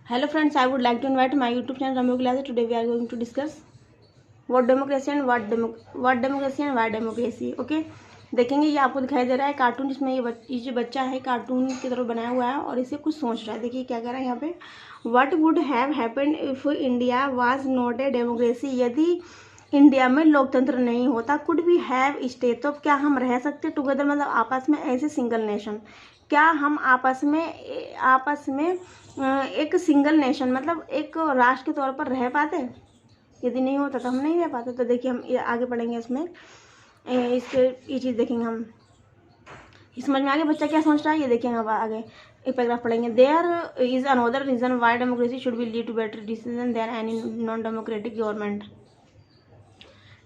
Hello friends, I would like to invite my YouTube channel Ramyo Class. Today we are going to discuss what democracy and what democracy and why democracy. Okay, देखेंगे ये आपको दिखाई दे रहा है cartoon, जिसमें ये जो बच्चा है कार्टून की तरफ बनाया हुआ है और इसे कुछ सोच रहा है। देखिए क्या कह रहा है यहाँ पे, what would have happened if India was not a democracy. यदि इंडिया में लोकतंत्र नहीं होता, कुड वी हैव स्टे, तो क्या हम रह सकते टुगेदर, मतलब आपस में एज ए सिंगल नेशन। क्या हम आपस में एक सिंगल नेशन मतलब एक राष्ट्र के तौर पर रह पाते। यदि नहीं होता तो हम नहीं रह पाते। तो देखिए हम आगे पढ़ेंगे इसमें, इसके ये चीज़ देखेंगे हम। समझ में आगे बच्चा क्या सोच रहा है, ये देखेंगे अब आगे एक पैराग्राफ पढ़ेंगे। There is another reason why democracy should be lead to better decision than any non democratic government.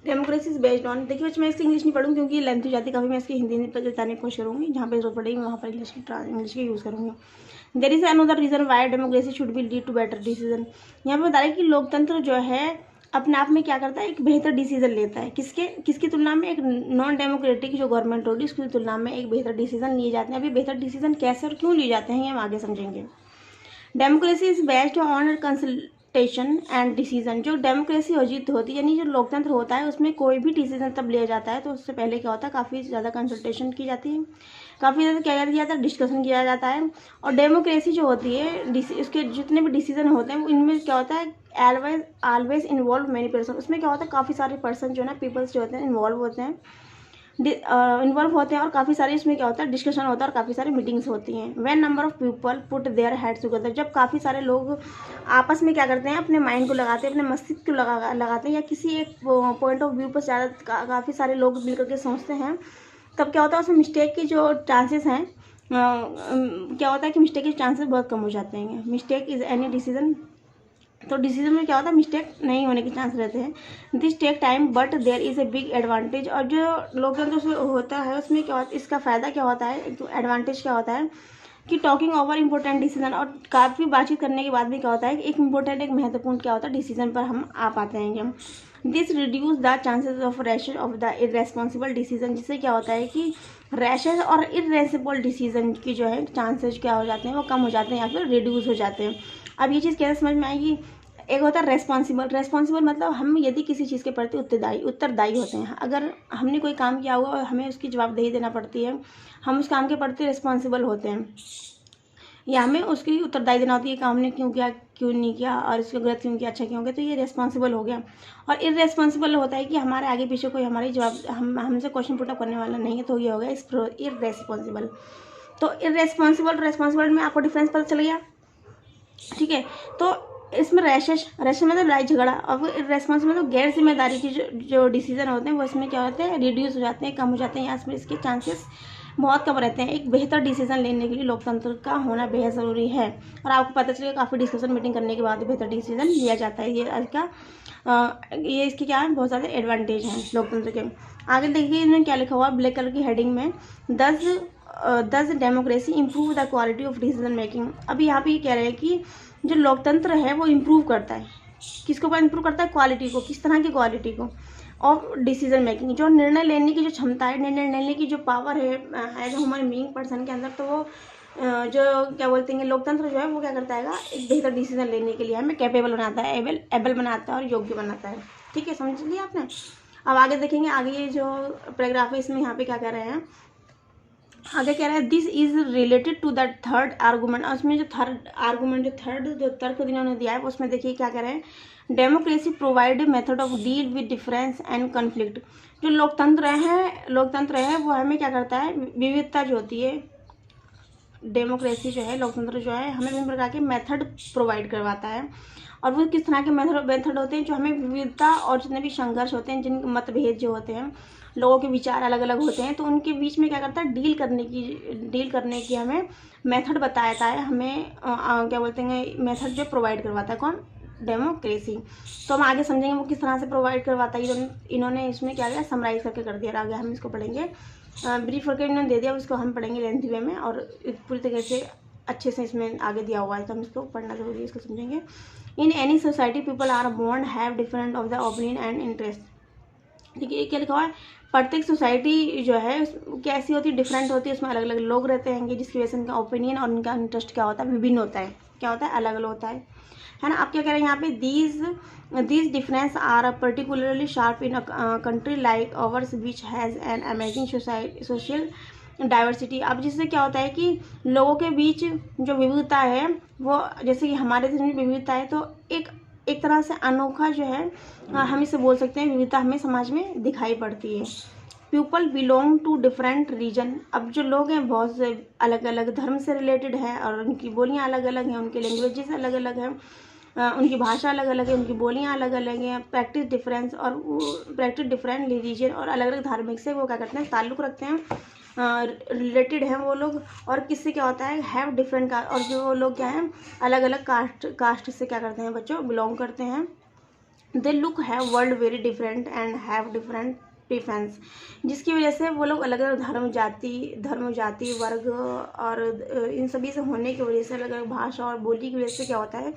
Democracy is based on, देखिए बच्चे मैं इसकी इंग्लिश नहीं पढ़ूंगी क्योंकि लेंथ हो जाती है काफ़ी। मैं इसकी हिंदी में बताने की कोशिश करूँगी, जहाँ पे जरूरत पड़ेगी वहाँ पर इंग्लिश की यूज़ करूँगी। There is another reason why democracy should be lead to better decision. यहाँ पे बता रहे कि लोकतंत्र जो है अपने आप में क्या करता है, एक बेहतर डिसीजन लेता है। किसकी तुलना में, एक नॉन डेमोक्रेटिक जो गवर्नमेंट होगी उसकी तुलना में एक बेहतर डिसीजन लिए जाते हैं। अभी बेहतर डिसीजन कैसे और क्यों लिए जाते हैं ये हम आगे समझेंगे। Democracy is based on consultation and decision. जो डेमोक्रेसी होती है यानी जो लोकतंत्र होता है उसमें कोई भी डिसीजन तब लिया जाता है तो उससे पहले क्या होता है, काफ़ी ज़्यादा कंसल्टेशन की जाती है, काफ़ी ज़्यादा क्या किया जाता है, डिस्कशन किया जाता है। और डेमोक्रेसी जो होती है उसके जितने भी डिसीजन होते हैं इनमें क्या होता है, ऑलवेज इन्वॉल्व मैनी पर्सन। उसमें क्या होता है, काफ़ी सारे पर्सन जो है ना, पीपल्स जो होते हैं इन्वॉल्व होते हैं और काफ़ी सारी इसमें क्या होता है, डिस्कशन होता है और काफ़ी सारी मीटिंग्स होती हैं। When number of people put their heads together, जब काफ़ी सारे लोग आपस में क्या करते हैं, अपने माइंड को लगाते हैं, अपने मस्तिष्क को लगाते हैं या किसी एक पॉइंट ऑफ व्यू पर ज़्यादा काफ़ी सारे लोग मिलकर के सोचते हैं, तब क्या होता है उसमें मिस्टेक की जो चांसेस हैं, क्या होता है कि मिस्टेक के चांसेस बहुत कम हो जाते हैं। मिस्टेक इज एनी डिसीजन, तो डिसीजन में क्या होता है मिस्टेक नहीं होने के चांस रहते हैं। This take time but there is a big advantage. और जो लोकतंत्र होता है उसमें क्या होता है, इसका फ़ायदा क्या होता है, एडवांटेज क्या होता है कि टॉकिंग ओवर इंपॉर्टेंट डिसीजन, और काफ़ी बातचीत करने के बाद भी क्या होता है कि एक इम्पोर्टेंट, एक महत्वपूर्ण क्या होता है डिसीजन पर हम आ पाते हैं। This reduce the chances of rashes of the irresponsible decision, जिससे क्या होता है कि रैशेज और इरेस्पॉन्सिबल डिसीजन की जो है चांसेस क्या हो जाते हैं, वो कम हो जाते हैं या फिर रिड्यूस हो जाते हैं। अब ये चीज़ कैसे समझ में आएगी, एक होता है रेस्पॉन्सिबल मतलब हम यदि किसी चीज़ के प्रति उत्तरदायी होते हैं। अगर हमने कोई काम किया हुआ और हमें उसकी जवाबदेही देना पड़ती है, हम उस काम के प्रति रिस्पॉन्सिबल होते हैं या हमें उसकी उत्तरदायी देना होती है, काम ने क्यों किया, क्यों नहीं किया और इसको गलत क्यों किया, अच्छा क्यों किया, तो ये रेस्पॉन्सिबल हो गया। और इररेस्पॉन्सिबल होता है कि हमारे आगे पीछे कोई हमारी जवाब हमसे क्वेश्चन पुटअप करने वाला नहीं है, तो ये हो गया इररेस्पॉन्सिबल। तो रेस्पॉन्सिबल में आपको डिफरेंस पता चल गया, ठीक है। तो इसमें रैशेज मतलब लड़ाई झगड़ा, और इररेस्पॉन्सिबल मतलब गैर जिम्मेदारी की जो डिसीजन होते हैं वो इसमें क्या होते हैं, रिड्यूस हो जाते हैं, कम हो जाते हैं या इसमें इसके चांसेस बहुत कम रहते हैं। एक बेहतर डिसीजन लेने के लिए लोकतंत्र का होना बेहद ज़रूरी है। और आपको पता चलेगा काफ़ी डिस्कशन मीटिंग करने के बाद बेहतर डिसीजन लिया जाता है। ये इसके क्या है, बहुत सारे एडवांटेज हैं लोकतंत्र के। आगे देखिए इन्होंने क्या लिखा हुआ ब्लैक कलर की हेडिंग में, दस democracy improve the quality of decision making. अभी यहाँ पे ये कह रहे हैं कि जो लोकतंत्र है वो इम्प्रूव करता है, किसको पर इम्प्रूव करता है, क्वालिटी को। किस तरह की क्वालिटी को, ऑफ डिसीजन मेकिंग, जो निर्णय लेने की जो क्षमता है, निर्णय लेने की जो पावर है एज ह्यूमन बीइंग पर्सन के अंदर, तो वो जो क्या बोलते हैं लोकतंत्र जो है वो क्या करता है, एक बेहतर डिसीजन लेने के लिए हमें कैपेबल बनाता है, एबल बनाता है और योग्य बनाता है। ठीक है, समझ लिया आपने। अब आगे देखेंगे, आगे ये जो पैराग्राफ है इसमें यहाँ पे क्या कह रहे हैं, आगे कह रहा है this is related to the third argument. और उसमें जो थर्ड जो तर्क इन्होंने दिया है उसमें देखिए क्या कह रहे हैं, democracy provide method of deal with difference and conflict. जो लोकतंत्र है वो हमें क्या करता है, विविधता जो होती है, डेमोक्रेसी जो है, लोकतंत्र जो है हमें विभिन्न प्रकार के मेथड प्रोवाइड करवाता है। और वो किस तरह के मेथड होते हैं, जो हमें विविधता और जितने भी संघर्ष होते हैं, जिन मतभेद जो होते हैं, लोगों के विचार अलग अलग होते हैं, तो उनके बीच में क्या करता है, डील करने की हमें मेथड बताता है, हमें क्या बोलते हैं मेथड जो प्रोवाइड करवाता है, कौन, डेमोक्रेसी। तो हम आगे समझेंगे वो किस तरह से प्रोवाइड करवाता है। इन्होंने इसमें क्या किया, समराइज करके कर दिया, आगे हम इसको पढ़ेंगे, ब्रीफ करके इन्होंने दे दिया, उसको हम पढ़ेंगे लेंथ वे में और पूरी तरीके से अच्छे से इसमें आगे दिया हुआ है, तो हम इसको पढ़ना जरूरी है, इसको समझेंगे। In any society people are born have different of the opinion and interest. देखिए ये क्या लिखा हुआ है, प्रत्येक सोसाइटी जो है कैसी होती है, डिफरेंट होती है, उसमें अलग अलग लोग रहते हैं, जिसकी वजह से उनका ओपिनियन और उनका इंटरेस्ट क्या होता है, विभिन्न होता है। क्या होता है, अलग अलग होता है ना। अब क्या कह रहे हैं यहाँ पे, these difference are particularly sharp in country like ours which has an amazing social diversity. अब जिससे क्या होता है कि लोगों के बीच जो विविधता है वो, जैसे कि हमारे देश में विविधता है, तो एक तरह से अनोखा जो है हम इसे बोल सकते हैं, विविधता हमें समाज में दिखाई पड़ती है। People belong to different region. अब जो लोग हैं बहुत से अलग अलग धर्म से रिलेटेड है और उनकी बोलियां अलग अलग हैं, उनके लैंग्वेजेस अलग अलग हैं, उनकी भाषा अलग अलग है, उनकी बोलियां अलग अलग हैं, प्रैक्टिस डिफरेंट रिलीजन और अलग अलग धार्मिक से वो क्या करते हैं, ताल्लुक़ रखते हैं, रिलेटेड हैं वो लोग। और किससे क्या होता है, हैव डिफरेंट कास्ट, और जो लोग क्या हैं अलग अलग कास्ट से क्या करते हैं बच्चों, बिलोंग करते हैं। They look have world very different and have different preference, जिसकी वजह से वो लोग अलग अलग धर्म जाति वर्ग और इन सभी से होने की वजह से, अलग अलग भाषा और बोली की वजह से क्या होता है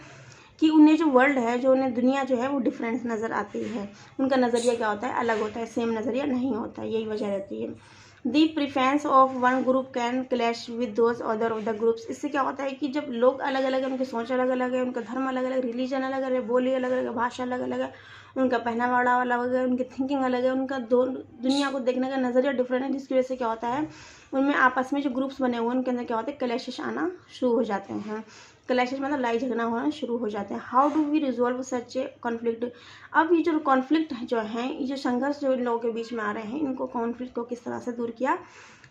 कि उन्हें जो वर्ल्ड है, जो उन्हें दुनिया जो है वो डिफरेंस नज़र आती है। उनका नज़रिया क्या होता है, अलग होता है, सेम नज़रिया नहीं होता है, यही वजह रहती है। The preference of one group can clash with those other of the groups. इससे क्या होता है कि जब लोग अलग अलग है, उनकी सोच अलग अलग है, उनका धर्म अलग अलग, रिलीजन अलग अलग है, बोली अलग अलग है, भाषा अलग अलग है, उनका पहनावा अलग है, उनकी थिंकिंग अलग है, उनका दुनिया को देखने का नज़रिया डिफरेंट है, जिसकी वजह से क्या होता है उनमें आपस में जो ग्रुप्स बने हुए हैं उनके अंदर क्या होता है, क्लैशेस आना शुरू हो जाते हैं। क्लैशेस मतलब लड़ाई झगड़ा होना शुरू हो जाते हैं। How do we resolve such a conflict. अब ये जो कॉन्फ्लिक्ट जो है, ये जो संघर्ष जो इन लोगों के बीच में आ रहे हैं, इनको कॉन्फ्लिक्ट को किस तरह से दूर किया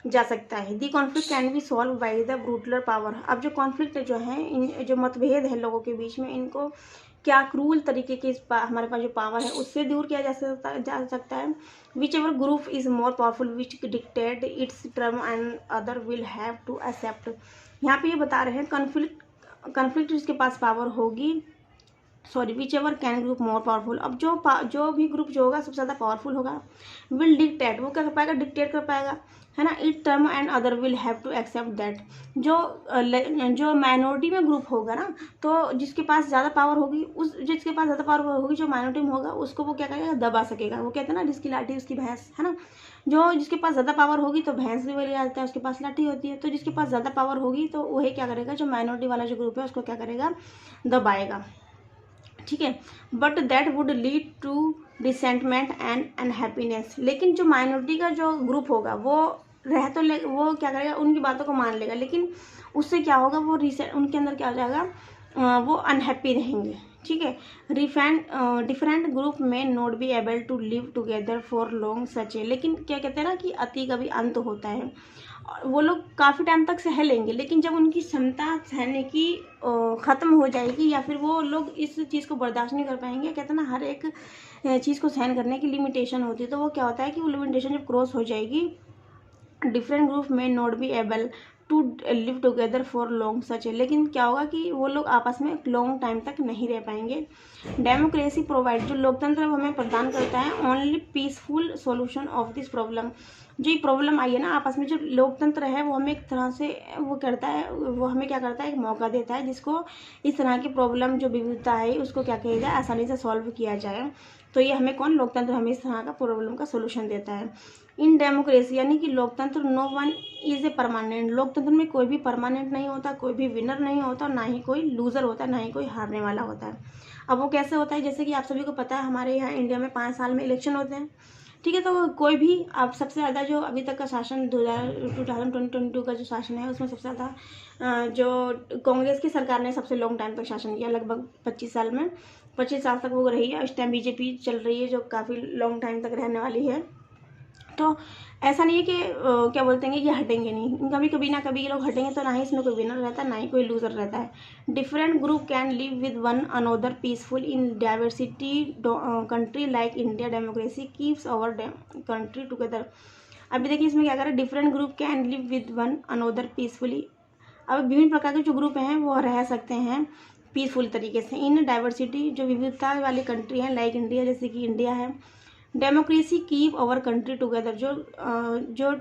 जा सकता है। The conflict can be solve by the brutal power. अब जो कॉन्फ्लिक्ट जो है, इन जो मतभेद है लोगों के बीच में, इनको क्या क्रूल तरीके के हमारे पास जो पावर है उससे दूर किया जा सकता है। Whichever group is more powerful which dictated its term and other will have to accept. यहाँ पे ये बता रहे हैं कॉन्फ्लिक्ट जिसके पास पावर होगी, which ever can group more powerful. अब जो भी ग्रुप जो होगा सबसे ज़्यादा पावरफुल होगा, विल डिक्टेट, वो क्या कर पाएगा, डिक्टेट कर पाएगा, है ना। It term and other will have to accept that. जो माइनॉरिटी में ग्रुप होगा ना, तो जिसके पास ज़्यादा पावर होगी, जिसके पास ज़्यादा पावर होगी, जो माइनॉरिटी में होगा उसको वो क्या करेगा, दबा सकेगा। वो कहते हैं ना, जिसकी लाठी उसकी भैंस, है ना। जिसके पास ज़्यादा पावर होगी तो भैंस भी बोली जाता है, उसके पास लाठी होती है। तो जिसके पास ज़्यादा पावर होगी तो वही क्या करेगा, जो माइनॉरिटी वाला जो ग्रुप है उसको क्या करेगा, दबाएगा, ठीक है। But that would lead to resentment and unhappiness. लेकिन जो माइनॉरिटी का जो ग्रुप होगा वो वो क्या करेगा, उनकी बातों को मान लेगा, लेकिन उससे क्या होगा, वो उनके अंदर क्या हो जाएगा, वो अनहैप्पी रहेंगे, ठीक है। डिफरेंट ग्रुप में not be able to live together for long such a. लेकिन क्या कहते हैं ना कि अति कभी अंत होता है, वो लोग काफ़ी टाइम तक सह लेंगे, लेकिन जब उनकी क्षमता सहने की ख़त्म हो जाएगी, या फिर वो लोग इस चीज़ को बर्दाश्त नहीं कर पाएंगे। कहते हैं ना, हर एक चीज़ को सहन करने की लिमिटेशन होती है, तो वो क्या होता है कि वो लिमिटेशन जब क्रॉस हो जाएगी, डिफरेंट ग्रुप में not be able to live together for long such है। लेकिन क्या होगा कि वो लोग आपस में लॉन्ग टाइम तक नहीं रह पाएंगे। डेमोक्रेसी प्रोवाइड, जो लोकतंत्र हमें प्रदान करता है, only peaceful solution of this problem. जो ये प्रॉब्लम आई है ना आपस में, जो लोकतंत्र है वो हमें एक तरह से वो करता है, वो हमें क्या करता है, एक मौका देता है जिसको इस तरह की प्रॉब्लम जो विविधता है उसको क्या किया जाए, आसानी से सॉल्व किया जाए। तो ये हमें लोकतंत्र हमें इस तरह का प्रॉब्लम का सोल्यूशन देता है। इन डेमोक्रेसी यानी कि लोकतंत्र, no one is a permanent. लोकतंत्र में कोई भी परमानेंट नहीं होता, कोई भी विनर नहीं होता, ना ही कोई लूजर होता है, ना ही कोई हारने वाला होता है। अब वो कैसे होता है, जैसे कि आप सभी को पता है, हमारे यहाँ इंडिया में 5 साल में इलेक्शन होते हैं, ठीक है। तो कोई भी आप सबसे ज़्यादा जो अभी तक का शासन 2022 का जो शासन है, उसमें सबसे ज़्यादा जो कांग्रेस की सरकार ने सबसे लॉन्ग टाइम तक शासन किया, लगभग 25 साल में, 25 साल तक वो रही है। इस टाइम बीजेपी चल रही है जो काफ़ी लॉन्ग टाइम तक रहने वाली है। तो ऐसा नहीं है कि क्या बोलते हैं, ये हटेंगे नहीं, इनका भी कभी ना कभी ये लोग हटेंगे। तो ना ही इसमें कोई विनर रहता है, ना ही कोई लूजर रहता है। Different group can live with one another peaceful in diversity country like India. Democracy keeps our country together. अभी देखिए इसमें क्या कर रहा है, different group can live with one another peacefully. अब विभिन्न प्रकार के जो ग्रुप हैं वो रह सकते हैं पीसफुल तरीके से इन डाइवर्सिटी, जो विविधता वाली कंट्री है लाइक इंडिया, जैसे कि इंडिया है। Democracy keep our country together, जो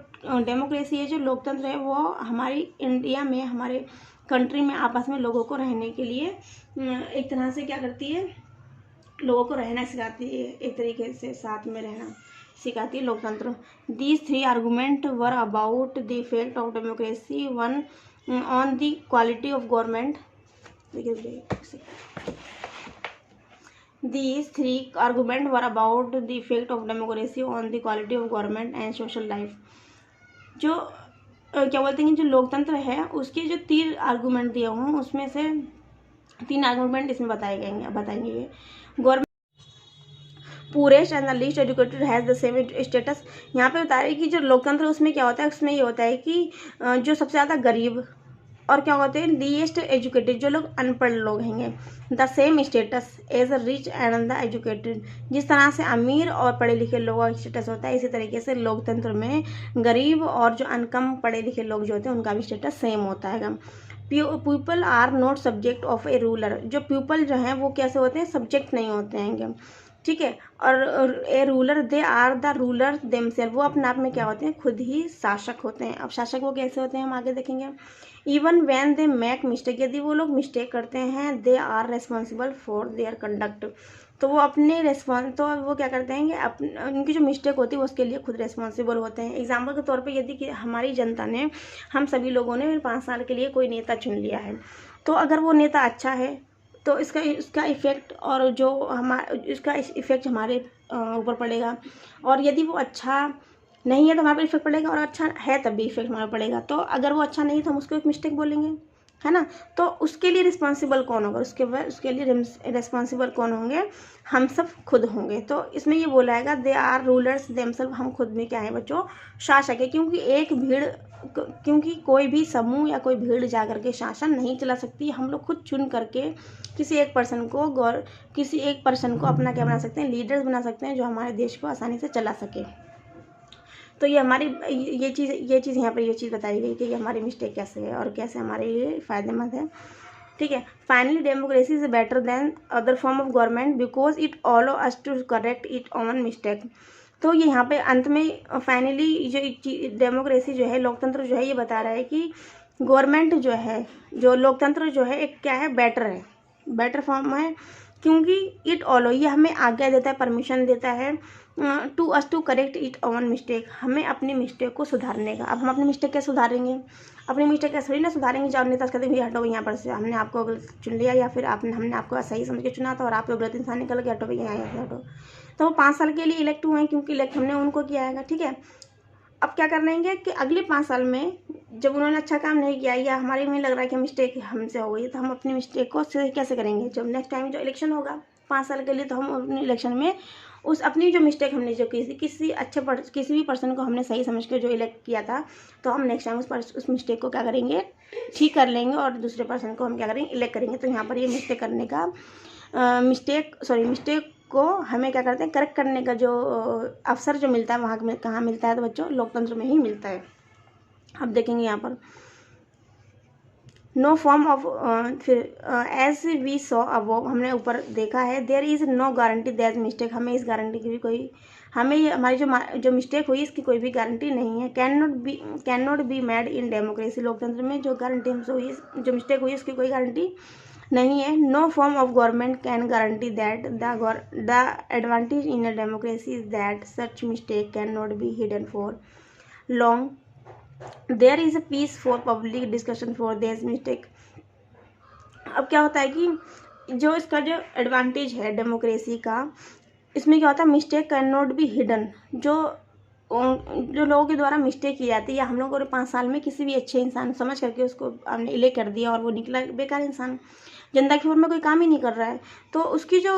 डेमोक्रेसी है, जो लोकतंत्र है, वो हमारी इंडिया में, हमारे कंट्री में आपस में लोगों को रहने के लिए एक तरह से क्या करती है, लोगों को रहना सिखाती है, एक तरीके से साथ में रहना, सिखाती है लोकतंत्र। These 3 argument were about the effect of democracy one on the quality of government. These 3 arguments were about the effect of democracy on the quality of government and social life। जो क्या बोलते हैं, जो लोकतंत्र है उसके जो 3 आर्गूमेंट दिए हुए हैं उसमें से 3 आर्गूमेंट इसमें बताएंगे। Government purest and the least educated has the same status. यहाँ पे बता रहे हैं कि जो लोकतंत्र उसमें क्या होता है, उसमें ये होता है कि जो सबसे ज़्यादा गरीब और क्या होते हैं लीस्ट एजुकेटेड, जो लोग अनपढ़ लोग हैं, the same status as a rich and the educated. जिस तरह से अमीर और पढ़े लिखे लोगों का स्टेटस होता है, इसी तरीके से लोकतंत्र में गरीब और जो अनकम पढ़े लिखे लोग जो होते हैं उनका भी स्टेटस सेम होता है। People are not subject of a ruler. जो पीपल जो हैं वो कैसे होते हैं, सब्जेक्ट नहीं होते हैं, ठीक है। और a ruler they are the ruler themselves, वो अपने आप में क्या होते हैं, खुद ही शासक होते हैं। अब शासक वो कैसे होते हैं हम आगे देखेंगे। Even when they make mistake, यदि वो लोग मिस्टेक करते हैं, they are responsible for their conduct, तो वो अपने तो वो क्या करते हैं कि उनकी जो मिस्टेक होती है वो उसके लिए खुद रेस्पॉन्सिबल होते हैं। एग्जाम्पल के तौर पे यदि कि हमारी जनता ने, हम सभी लोगों ने 5 साल के लिए कोई नेता चुन लिया है, तो अगर वो नेता अच्छा है तो इसका इफ़ेक्ट और जो इसका इफ़ेक्ट हमारे ऊपर पड़ेगा, और यदि वो अच्छा नहीं है तो हमारे पर इफेक्ट पड़ेगा, और अच्छा है तब भी इफेक्ट हमारा पड़ेगा। तो अगर वो अच्छा नहीं है तो हम उसको एक मिस्टेक बोलेंगे, है ना। तो उसके लिए रिस्पॉन्सिबल कौन होगा, उसके लिए रिस्पॉन्सिबल कौन होंगे, हम सब खुद होंगे। तो इसमें ये बोला है दे आर रूलर्स देमसेल्फ, हम खुद में क्या है बच्चों, शासक है। क्योंकि कोई भी समूह या कोई भीड़ जाकर के शासन नहीं चला सकती। हम लोग खुद चुन करके किसी एक पर्सन को अपना क्या बना सकते हैं, लीडर्स बना सकते हैं, जो हमारे देश को आसानी से चला सके। तो ये हमारी ये चीज़ यहाँ पर ये चीज़ बताई गई कि हमारी मिस्टेक कैसे है और कैसे हमारे लिए फ़ायदेमंद है, ठीक है। Finally democracy is better than other form of government because it allow us to correct it on mistake. तो ये यहाँ पे अंत में फाइनली जो डेमोक्रेसी जो है, लोकतंत्र जो है, ये बता रहा है कि गवर्नमेंट जो है, जो लोकतंत्र जो है, एक क्या है, बेटर फॉर्म है, क्योंकि इट ऑलो, ये हमें आज्ञा देता है, परमिशन देता है to correct it on mistake, हमें अपनी मिस्टेक को सुधारने का। अब हम अपनी मिस्टेक कैसे सुधारेंगे, अपनी मिस्टेक कैसे ना सुधारेंगे जब नेता कहते हैं हटो यहाँ पर से, हमने आपको गलत चुन लिया या फिर हमने आपको सही समझ के चुना था और आप गलत इंसान निकल के हटो भैया यहाँ हटो। तो वो 5 साल के लिए इलेक्ट हुए हैं, क्योंकि इलेक्ट हमने उनको किया है, ठीक है। अब क्या करना है कि अगले 5 साल में जब उन्होंने अच्छा काम नहीं किया या हमारे में लग रहा है कि मिस्टेक हमसे हो गई, तो हम अपनी मिस्टेक को सही कैसे करेंगे। जब नेक्स्ट टाइम जो इलेक्शन होगा 5 साल के लिए, तो हम अपने इलेक्शन में अपनी जो मिस्टेक हमने जो किसी भी पर्सन को हमने सही समझ के जो इलेक्ट किया था, तो हम नेक्स्ट टाइम उस मिस्टेक को क्या करेंगे, ठीक कर लेंगे और दूसरे पर्सन को हम क्या करेंगे, इलेक्ट करेंगे। तो यहाँ पर ये मिस्टेक करने का मिस्टेक को हमें क्या करते हैं, करेक्ट करने का जो अवसर जो मिलता है वहाँ में कहाँ मिलता है, तो बच्चों लोकतंत्र में ही मिलता है। अब देखेंगे यहाँ पर नो फॉर्म ऑफ फिर एज वी सॉ अबव, हमने ऊपर देखा है, there is no guarantee that mistake, हमें इस गारंटी की भी कोई, हमें ये हमारी जो मिस्टेक हुई इसकी कोई भी गारंटी नहीं है। Can not be made in democracy, लोकतंत्र में जो गारंटी हमसे हुई, जो मिस्टेक हुई उसकी कोई गारंटी नहीं है। No form of government can guarantee that the advantage in a democracy is that such mistake can not be hidden for long, there is a piece for public discussion for this mistake. अब क्या होता है कि जो इसका जो advantage है democracy का, इसमें क्या होता है, mistake can not be hidden, जो लोगों के द्वारा मिस्टेक की जाती है, या हम लोगों ने 5 साल में किसी भी अच्छे इंसान समझ करके उसको हमने इलेक्ट कर दिया और वो निकला बेकार इंसान, जनता के ऊपर में कोई काम ही नहीं कर रहा है, तो उसकी जो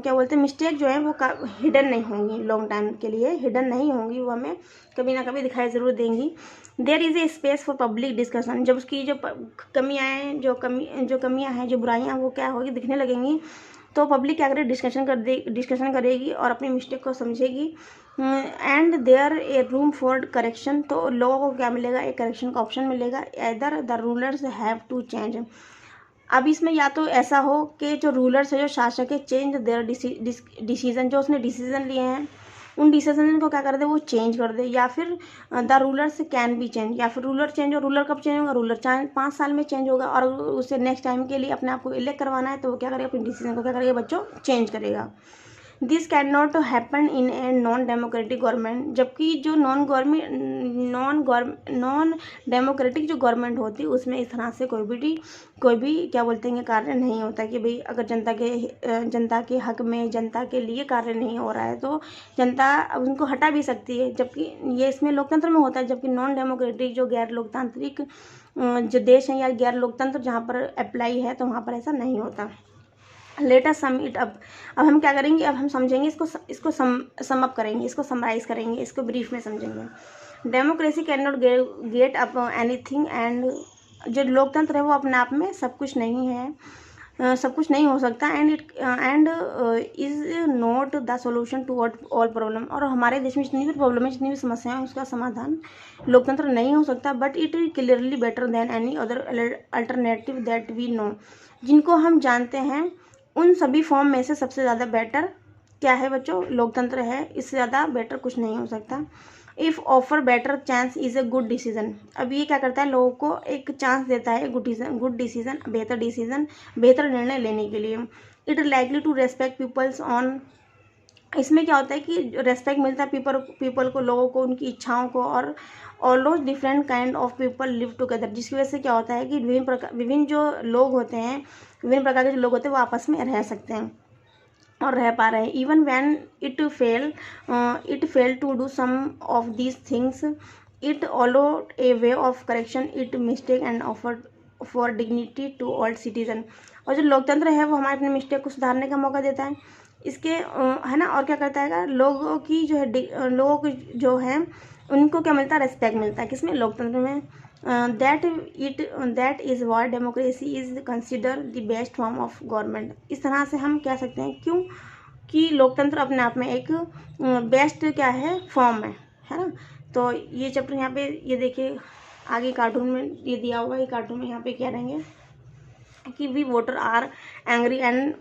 क्या बोलते हैं मिस्टेक जो है वो हिडन नहीं होंगी, लॉन्ग टाइम के लिए हिडन नहीं होंगी, वो हमें कभी ना कभी दिखाई ज़रूर देंगी। There is a space for public discussion, जब उसकी जो कमियाँ हैं, जो कमियाँ हैं, जो बुराइयाँ, वो क्या होगी, दिखने लगेंगी, तो पब्लिक क्या करे, डिस्कशन करेगी और अपनी मिस्टेक को समझेगी। And there a room for correction, तो लोगों को क्या मिलेगा, एक करेक्शन का ऑप्शन मिलेगा। इधर the rulers have to change, अब इसमें या तो ऐसा हो कि जो रूलर्स है, जो शासक है, चेंज देयर डिसीजन, जो उसने डिसीजन लिए हैं उन डिसीजन को क्या कर दे, वो चेंज कर दे, या फिर the rulers can be change, या फिर रूलर चेंज हो। रूलर कब चेंज होगा, रूलर 5 साल में चेंज होगा, और उसे नेक्स्ट टाइम के लिए अपने आप को इलेक्ट करवाना है, तो वो क्या करेगा, अपने डिसीजन को क्या करेगा बच्चों, चेंज करेगा। This can not happen in a non democratic government, जबकि जो नॉन डेमोक्रेटिक जो गवर्नमेंट होती है उसमें इस तरह से कोई भी क्या बोलते हैं कार्य नहीं होता कि भाई अगर जनता के हक में, जनता के लिए कार्य नहीं हो रहा है तो जनता उनको हटा भी सकती है, जबकि ये इसमें लोकतंत्र में होता है। जबकि नॉन डेमोक्रेटिक जो गैर लोकतांत्रिक जो देश हैं या गैर लोकतंत्र जहाँ पर अप्लाई है तो वहाँ पर ऐसा नहीं होता। Let us sum it up, अब हम क्या करेंगे, अब हम समझेंगे इसको सम अप करेंगे, इसको समराइज करेंगे, इसको ब्रीफ में समझेंगे। Democracy can not get up anything, and जो लोकतंत्र है वो अपने आप में सब कुछ नहीं है, सब कुछ नहीं हो सकता। And is not the solution to all problem, और हमारे देश में जितनी भी प्रॉब्लम है, जितनी भी समस्याएं हैं, उसका समाधान लोकतंत्र नहीं हो सकता। But it is clearly better than any other alternative that we know, जिनको हम जानते हैं उन सभी फॉर्म में से सबसे ज़्यादा बेटर क्या है बच्चों, लोकतंत्र है। इससे ज़्यादा बेटर कुछ नहीं हो सकता। If offer better chance is a good decision, अब ये क्या करता है, लोगों को एक चांस देता है गुड डिसीजन, बेहतर निर्णय लेने के लिए। It likely to respect people's on, इसमें क्या होता है कि रेस्पेक्ट मिलता है पीपल को, लोगों को, उनकी इच्छाओं को। और almost different kind of people live together, जिसकी वजह से क्या होता है कि विभिन्न जो लोग होते हैं, विभिन्न प्रकार के जो लोग होते हैं वो आपस में रह सकते हैं और रह पा रहे हैं। Even when it fail to do some of these things, it allowed a way of correction it mistake and offer for dignity to all citizen. और जो लोकतंत्र है वो हमारे अपने मिस्टेक को सुधारने का मौका देता है, इसके है ना। और क्या करता है, लोगों की जो है उनको क्या मिलता है, रेस्पेक्ट मिलता है, किसमें, लोकतंत्र में। That is why democracy is consider the best form of government. इस तरह से हम कह सकते हैं क्यों कि लोकतंत्र अपने आप में एक बेस्ट क्या है, फॉर्म है ना। तो ये चैप्टर यहाँ पे ये देखिए आगे कार्टून में ये दिया हुआ है, कार्टून में यहाँ पे क्या रहेंगे कि we voter are angry and,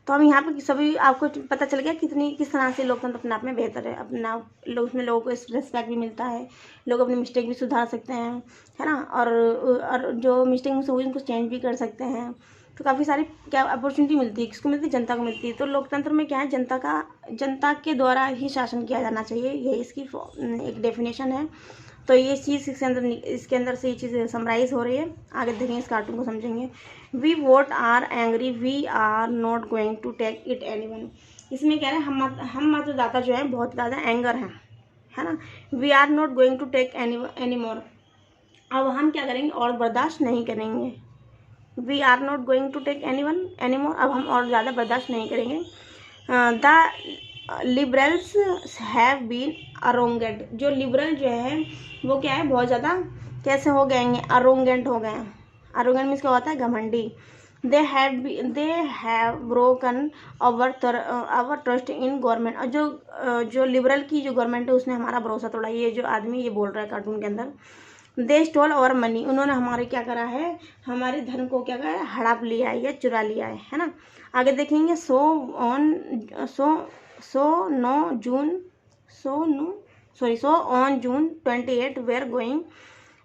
तो हम यहाँ पे सभी आपको पता चल गया किस तरह से लोकतंत्र अपने आप में बेहतर है। अपना उसमें लोगों को रेस्पेक्ट भी मिलता है, लोग अपनी मिस्टेक भी सुधार सकते हैं, है ना। और जो मिस्टेक हुई उनको चेंज भी कर सकते हैं। तो काफ़ी सारी क्या अपॉर्चुनिटी मिलती है, किसको मिलती है, जनता को मिलती है। तो लोकतंत्र में क्या है, जनता के द्वारा ही शासन किया जाना चाहिए, ये इसकी एक डेफिनेशन है। तो ये चीज़ इसके अंदर से ये चीज़ समराइज हो रही है। आगे देखेंगे, इस कार्टून को समझेंगे। We vote are angry, we are not going to take it anyone. इसमें क्या है, हम मतदाता जो है बहुत ज़्यादा एंगर हैं, है ना। We are not going to take any more, अब हम क्या करेंगे, और बर्दाश्त नहीं करेंगे। We are not going to take any more, अब हम और ज़्यादा बर्दाश्त नहीं करेंगे। The liberals have been arrogant, जो लिबरल जो है वो क्या है, बहुत ज़्यादा कैसे हो गए हैं, अरोगेंट हो गए हैं। अरोगेंट मीन्स क्या होता है, घमंडी। They have broken our trust in government, और जो लिबरल की जो गवर्नमेंट है उसने हमारा भरोसा तोड़ा। ये जो आदमी ये बोल रहा है कार्टून के अंदर। दे स्टोल आवर मनी, उन्होंने हमारे क्या करा है, हमारे धन को क्या करा है, हड़प लिया है या चुरा लिया है ना। आगे देखेंगे। So on June 28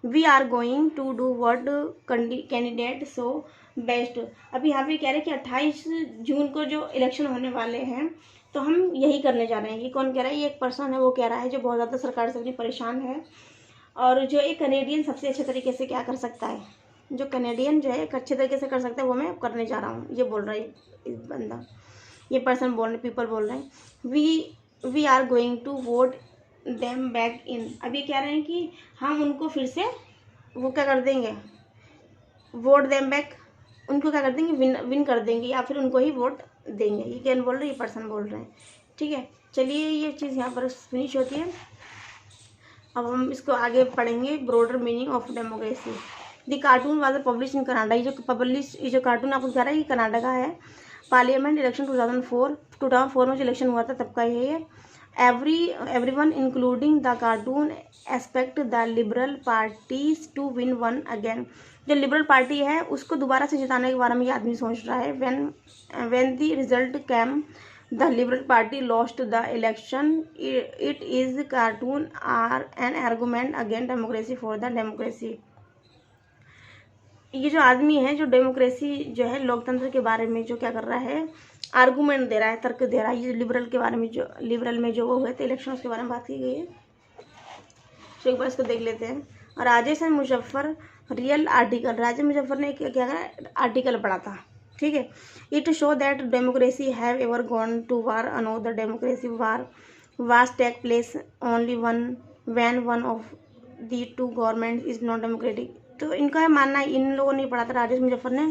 we are going to do what candidate so best। अभी यहाँ पे कह रहे हैं कि 28 जून को जो इलेक्शन होने वाले हैं तो हम यही करने जा रहे हैं। ये कौन कह रहा है, ये एक पर्सन है वो कह रहा है जो बहुत ज़्यादा सरकार से अपनी परेशान है, और जो एक कनेडियन सबसे अच्छे तरीके से क्या कर सकता है, जो कनेडियन जो है एक अच्छे तरीके से कर सकता है वो मैं करने जा रहा हूँ, ये बोल रहा है बंदा, ये पर्सन बोल रहे, पीपल बोल रहे हैं। We are going to vote them back in, अब ये कह रहे हैं कि हम उनको फिर से वो क्या कर देंगे, वोट देम बैक, उनको क्या कर देंगे, विन कर देंगे, या फिर उनको ही वोट देंगे। ये क्या बोल रहे हैं, ये पर्सन बोल रहे हैं। ठीक है, चलिए ये चीज़ यहाँ पर फिनिश होती है। अब हम इसको आगे पढ़ेंगे, broader meaning of democracy. The cartoon was publish in Canada, ये जो कार्टून आपको कह रहा है ये कनाडा का है। पार्लियामेंट इलेक्शन 2004 में जो इलेक्शन हुआ था तब का ये। Everyone including the cartoon expect the liberal parties to win one again। जो लिबरल पार्टी है उसको दोबारा से जिताने के बारे में ये आदमी सोच रहा है। when the result came the liberal party lost the election। it is cartoon are an argument against democracy for the democracy। ये जो आदमी है जो डेमोक्रेसी जो है लोकतंत्र के बारे में जो क्या कर रहा है, आर्गूमेंट दे रहा है, तर्क दे रहा है। ये लिबरल के बारे में, जो लिबरल में जो वो हुए थे इलेक्शन, उसके बारे में बात की गई है। तो एक बार इसको देख लेते हैं। Rajesh and Muzaffar real article, Rajesh Muzaffar ने क्या करा, आर्टिकल पढ़ा था, ठीक है। It show that democracy have ever gone to war, another democracy war was take place only when one of the two government is not democratic. तो इनका मानना है, इन लोगों ने पढ़ा था राजेश मुजफ्फर ने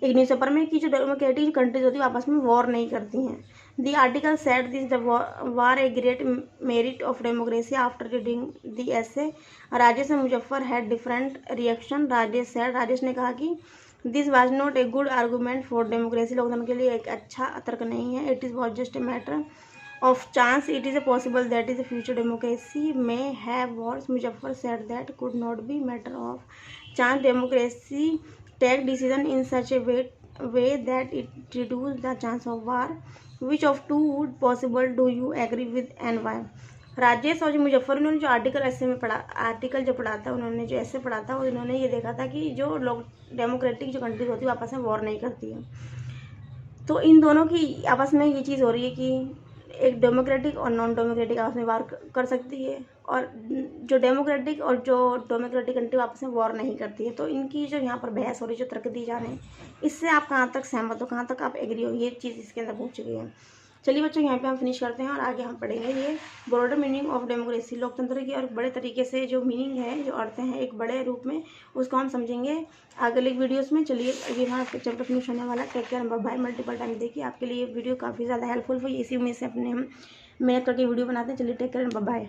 एक न्यूज़पेपर में, कि जो डेमोक्रेटिक कंट्रीज होती है आपस में वॉर नहीं करती हैं। The article said this the war a great merit of democracy. After reading the essay Rajesh and Muzaffar had different reaction. Rajesh ने कहा कि this was not a good argument for democracy, लोकतंत्र के लिए एक अच्छा तर्क नहीं है। It is was just a matter of chance, it is a possible that is a future democracy may have wars. Muzaffar said that could not be matter of chance. Democracy take decision in such a way that it reduce the chance of war. Which of two would possible? Do you agree with and why? Rajesh और जो मुजफ्फर, उन्होंने जो article ऐसे में पढ़ा, article जो पढ़ा था, उन्होंने जो ऐसे पढ़ा था, उन्होंने ये देखा था कि जो लोग डेमोक्रेटिक जो कंट्रीज होती है आपस में वॉर नहीं करती है। तो इन दोनों की आपस में ये चीज़ हो रही है कि एक डेमोक्रेटिक और नॉन डेमोक्रेटिक आपस में वार कर सकती है, और जो डेमोक्रेटिक और जो डेमोक्रेटिक कंट्री आपस में वॉर नहीं करती है। तो इनकी जो यहाँ पर बहस हो रही है, जो तर्क दी जा रहे हैं, इससे आप कहाँ तक सहमत हो, कहाँ तक आप एग्री हो, ये चीज़ इसके अंदर पूछ चुकी है। चलिए बच्चों, यहाँ पे हम फिनिश करते हैं और आगे हम पढ़ेंगे ये ब्रॉडर मीनिंग ऑफ डेमोक्रेसी, लोकतंत्र की और बड़े तरीके से जो मीनिंग है, जो अर्थ हैं एक बड़े रूप में, उसको हम समझेंगे अगले वीडियोस में। चलिए अभी हमारा चैप्टर फिनिश होने वाला है। Take care, bye. Multiple time देखिए, आपके लिए वीडियो काफ़ी ज़्यादा हेल्पफुल हुई, इसी उम्मीद से अपने हम मेहनत करके वीडियो बनाते हैं। चलिए टेक केयर, बाय।